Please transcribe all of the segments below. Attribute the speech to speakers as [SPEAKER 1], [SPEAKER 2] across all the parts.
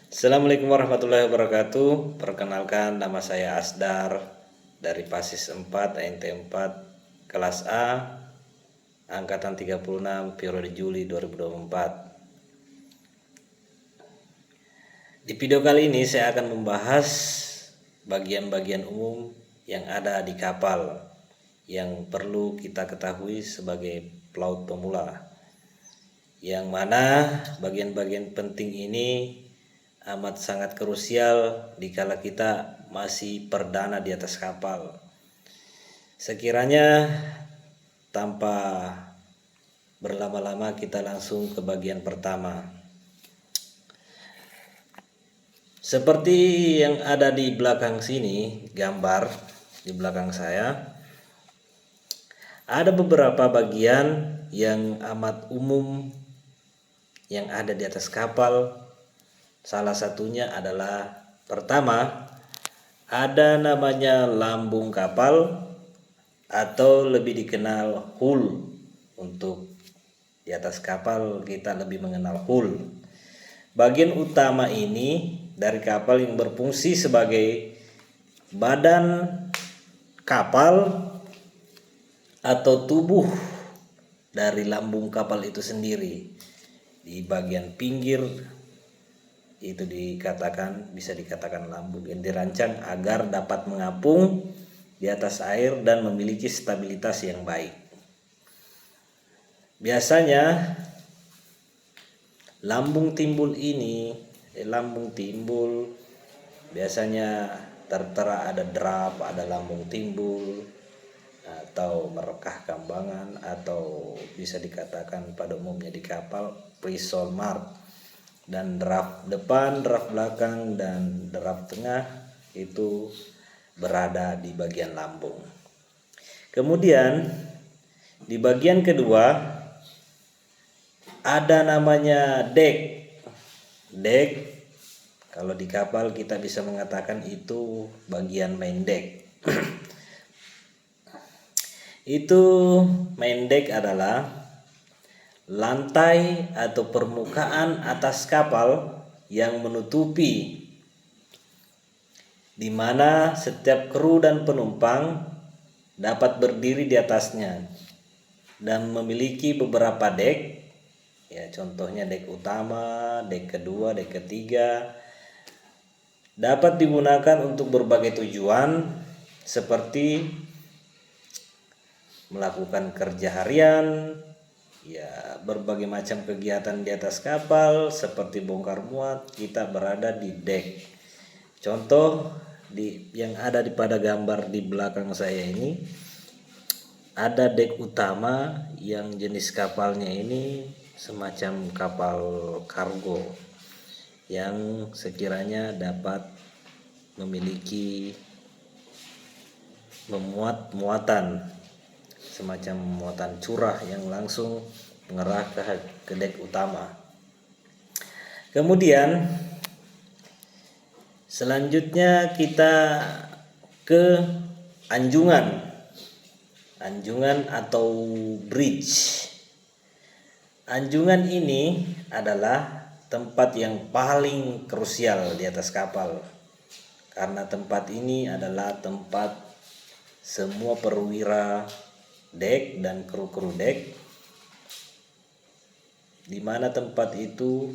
[SPEAKER 1] Assalamualaikum warahmatullahi wabarakatuh. Perkenalkan, nama saya Asdar dari Pasis 4 ANT 4 kelas A angkatan 36 periode Juli 2024. Di video kali ini saya akan membahas bagian-bagian umum yang ada di kapal yang perlu kita ketahui sebagai pelaut pemula, yang mana bagian-bagian penting ini amat sangat krusial dikala kita masih perdana di atas kapal. Sekiranya tanpa berlama-lama kita langsung ke bagian pertama. Seperti yang ada di belakang sini, gambar di belakang saya, ada beberapa bagian yang amat umum yang ada di atas kapal. Salah satunya adalah, pertama, ada namanya lambung kapal atau lebih dikenal hull. Untuk di atas kapal kita lebih mengenal hull. Bagian utama ini dari kapal yang berfungsi sebagai badan kapal atau tubuh dari lambung kapal itu sendiri. Di bagian pinggir itu bisa dikatakan lambung yang dirancang agar dapat mengapung di atas air dan memiliki stabilitas yang baik. Biasanya lambung timbul biasanya tertera ada draft, ada lambung timbul atau merekah kambangan, atau bisa dikatakan pada umumnya di kapal prisol mark. Dan draft depan, draft belakang, dan draft tengah itu berada di bagian lambung. Kemudian di bagian kedua ada namanya deck. Deck kalau di kapal kita bisa mengatakan itu bagian main deck. Itu main deck adalah lantai atau permukaan atas kapal yang menutupi, di mana setiap kru dan penumpang dapat berdiri di atasnya dan memiliki beberapa dek. Ya, contohnya dek utama, dek kedua, dek ketiga. Dapat digunakan untuk berbagai tujuan seperti melakukan kerja harian, ya, berbagai macam kegiatan di atas kapal seperti bongkar muat, kita berada di dek. Contoh yang ada pada gambar di belakang saya ini, ada dek utama yang jenis kapalnya ini semacam kapal kargo yang sekiranya dapat memiliki muatan semacam muatan curah yang langsung mengarah ke dek utama. Kemudian selanjutnya kita ke anjungan atau bridge. Anjungan ini adalah tempat yang paling krusial di atas kapal, karena tempat ini adalah tempat semua perwira dek dan kru-kru dek, di mana tempat itu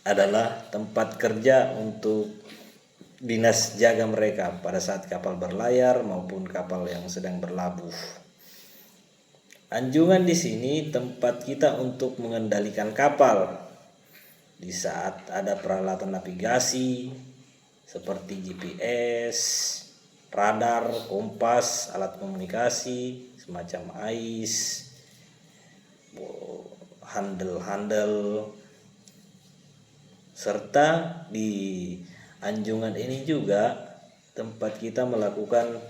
[SPEAKER 1] adalah tempat kerja untuk dinas jaga mereka pada saat kapal berlayar maupun kapal yang sedang berlabuh. Anjungan di sini tempat kita untuk mengendalikan kapal di saat ada peralatan navigasi seperti GPS, radar, kompas, alat komunikasi semacam AIS, handle, serta di anjungan ini juga tempat kita melakukan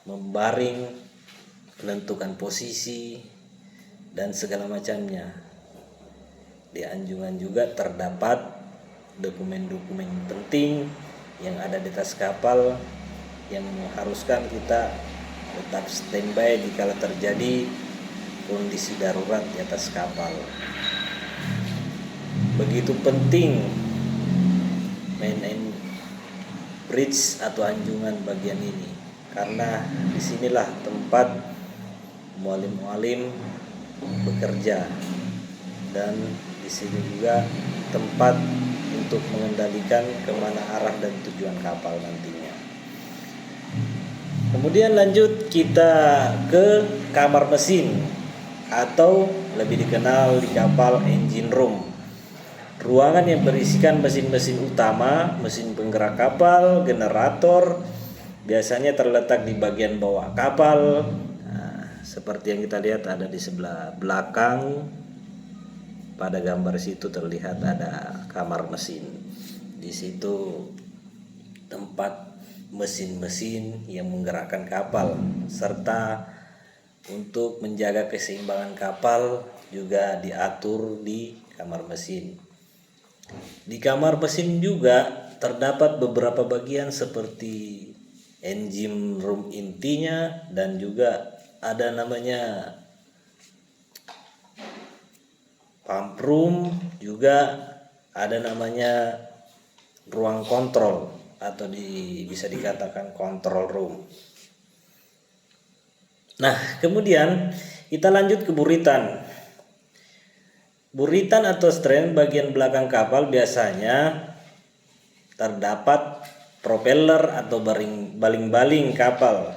[SPEAKER 1] membaring, menentukan posisi dan segala macamnya. Di anjungan juga terdapat dokumen-dokumen penting yang ada di atas kapal yang mengharuskan kita tetap standby jika terjadi kondisi darurat di atas kapal. begitu penting main and bridge atau anjungan bagian ini, karena disinilah tempat mualim-mualim bekerja, dan di sini juga tempat untuk mengendalikan kemana arah dan tujuan kapal nantinya. Kemudian lanjut kita ke kamar mesin atau lebih dikenal di kapal engine room. Ruangan yang berisikan mesin-mesin utama, mesin penggerak kapal, generator, biasanya terletak di bagian bawah kapal. Nah, seperti yang kita lihat ada di sebelah belakang. Pada gambar situ terlihat ada kamar mesin. Di situ tempat mesin-mesin yang menggerakkan kapal, serta untuk menjaga keseimbangan kapal juga diatur di kamar mesin. Di kamar mesin juga terdapat beberapa bagian seperti engine room intinya, dan juga ada namanya pump room, juga ada namanya ruang kontrol atau bisa dikatakan control room. Nah, kemudian kita lanjut ke buritan. Buritan atau stern bagian belakang kapal biasanya terdapat propeller atau baling-baling kapal.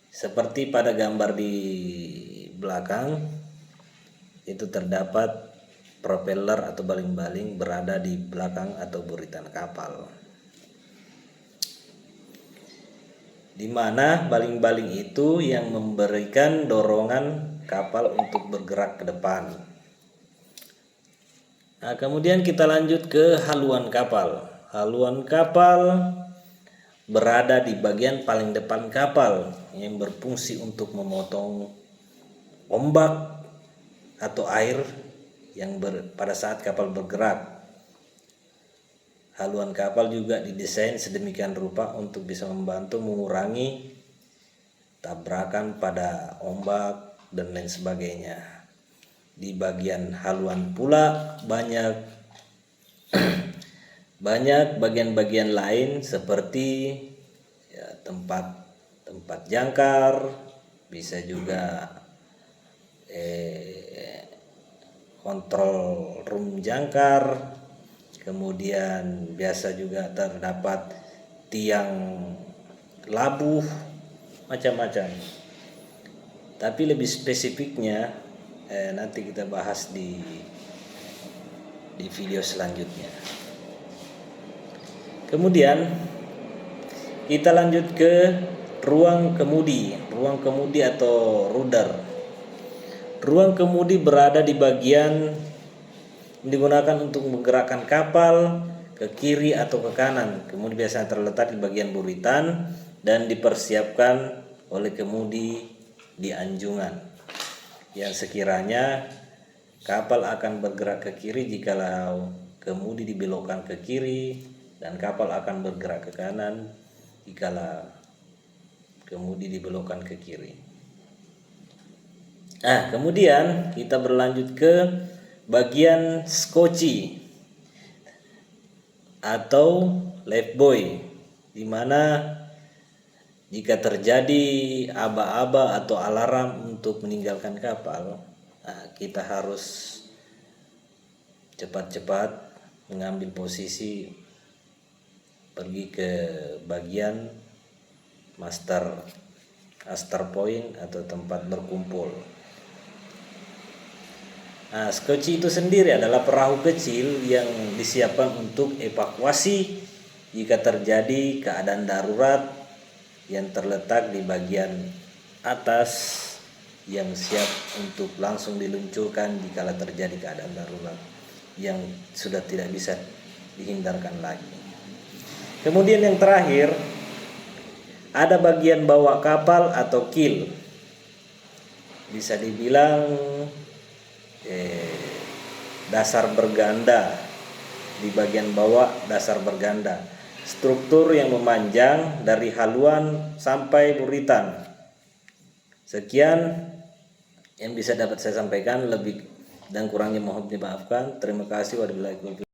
[SPEAKER 1] Seperti pada gambar di belakang, itu terdapat propeller atau baling-baling berada di belakang atau buritan kapal, di mana baling-baling itu yang memberikan dorongan kapal untuk bergerak ke depan. Nah, kemudian kita lanjut ke haluan kapal. Haluan kapal berada di bagian paling depan kapal yang berfungsi untuk memotong ombak atau air yang pada saat kapal bergerak. Haluan kapal juga didesain sedemikian rupa untuk bisa membantu mengurangi tabrakan pada ombak dan lain sebagainya. Di bagian haluan pula banyak bagian-bagian lain seperti tempat jangkar, bisa juga kontrol room jangkar, kemudian biasa juga terdapat tiang labuh, macam-macam. Tapi lebih spesifiknya nanti kita bahas di video selanjutnya. Kemudian kita lanjut ke ruang kemudi atau rudder. Ruang kemudi berada di bagian digunakan untuk menggerakkan kapal ke kiri atau ke kanan. Kemudi biasanya terletak di bagian buritan dan dipersiapkan oleh kemudi di anjungan, yang sekiranya kapal akan bergerak ke kiri jikalau kemudi dibelokkan ke kiri, dan kapal akan bergerak ke kanan jikalau kemudi dibelokkan ke kiri. Nah, kemudian kita berlanjut ke bagian skoci atau lifebuoy, di mana jika terjadi aba-aba atau alarm untuk meninggalkan kapal, kita harus cepat-cepat mengambil posisi pergi ke bagian master point atau tempat berkumpul. Nah, skoci itu sendiri adalah perahu kecil yang disiapkan untuk evakuasi jika terjadi keadaan darurat, yang terletak di bagian atas yang siap untuk langsung diluncurkan jika terjadi keadaan darurat yang sudah tidak bisa dihindarkan lagi. Kemudian yang terakhir ada bagian bawah kapal atau keel. Bisa dibilang dasar berganda. Di bagian bawah dasar berganda, struktur yang memanjang dari haluan sampai buritan. Sekian yang bisa dapat saya sampaikan. Lebih dan kurangnya mohon dimaafkan. Terima kasih. Wabillahi taufiq.